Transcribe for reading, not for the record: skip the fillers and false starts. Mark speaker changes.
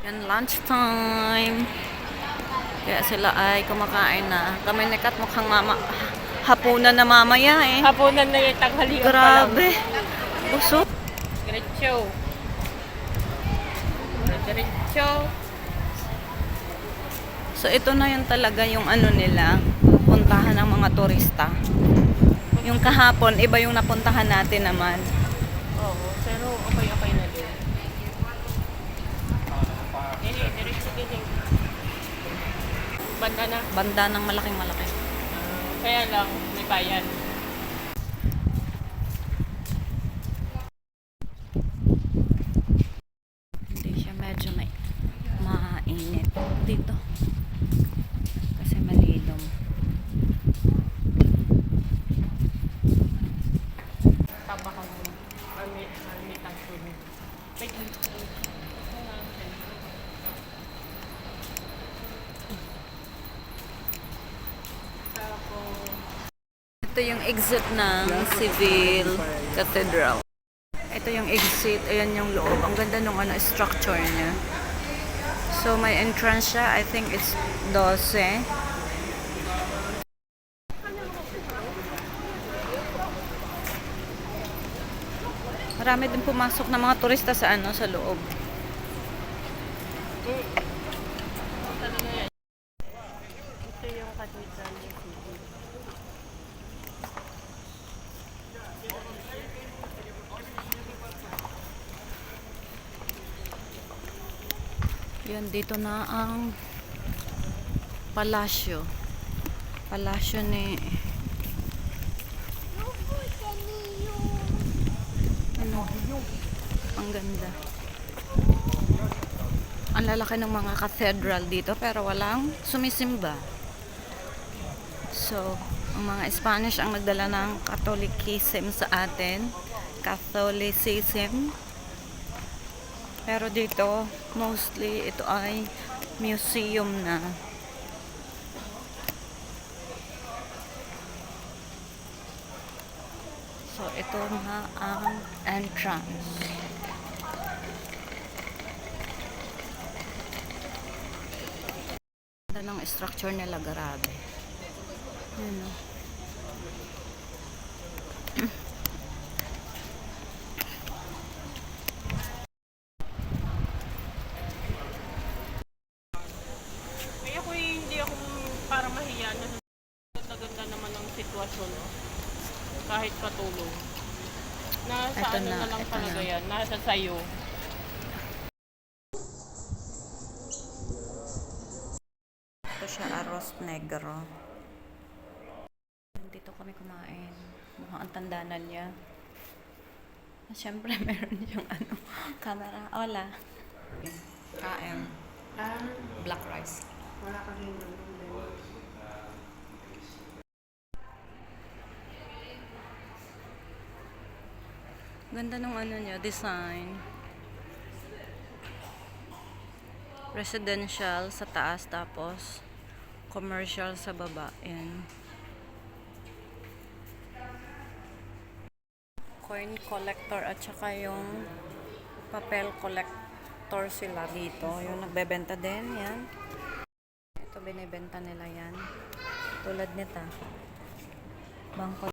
Speaker 1: Yan, lunch time. Kaya sila ay kumakain na. Kami ni Kat mukhang hapunan na mamaya eh.
Speaker 2: Hapunan na yung tanghalian pa lang.
Speaker 1: Grabe. Busog.
Speaker 2: Diretso. Diretso.
Speaker 1: So ito na yun talaga yung ano nila, puntahan ng mga turista. Yung kahapon, iba yung napuntahan natin naman.
Speaker 2: Oo, pero okay na din. Diretso din. Banda na.
Speaker 1: Banda ng malaking malaki.
Speaker 2: Kaya lang, may bayan.
Speaker 1: Hindi siya medyo mainit dito. Kasi malilom.
Speaker 2: Tabakan mo. Army tangkod.
Speaker 1: Ito yung exit ng Civil Cathedral. Ito yung exit. Ayan yung loob. Ang ganda nung structure niya. So may entrance siya. I think it's 12. Marami din pumasok na mga turista sa sa loob.
Speaker 2: Ito yung cathedral ni Civil.
Speaker 1: Yan, dito na ang palasyo. Palasyo ni ano, ang ganda. Ang lalaki ng mga cathedral dito pero walang sumisimba. So, ang mga Spanish ang nagdala ng Catholicism sa atin. Catholicism. Pero dito, mostly ito ay museum na. So, ito nga ang entrance. Ganda ng structure nila, grabe. Yan o.
Speaker 2: Kaya ko hindi ako para mahiya na ganda naman ang sitwasyon. No? Kahit patulong. Nasa
Speaker 1: Ito
Speaker 2: ano na lang
Speaker 1: ito
Speaker 2: talaga
Speaker 1: na.
Speaker 2: yan. Nasa sayo.
Speaker 1: Ito siya, arroz negro. Dito kami kumain. Mukhang ang tandanan niya. Siyempre, meron yung camera. Hola. KM. Black rice.
Speaker 2: Wala ka rin
Speaker 1: Ganda nung niya, design. Residential sa taas, tapos commercial sa baba. Yan. Coin collector at saka yung papel collector sila dito. Yung nagbebenta din, yan. Ito binibenta nila yan. Tulad nito. Bangko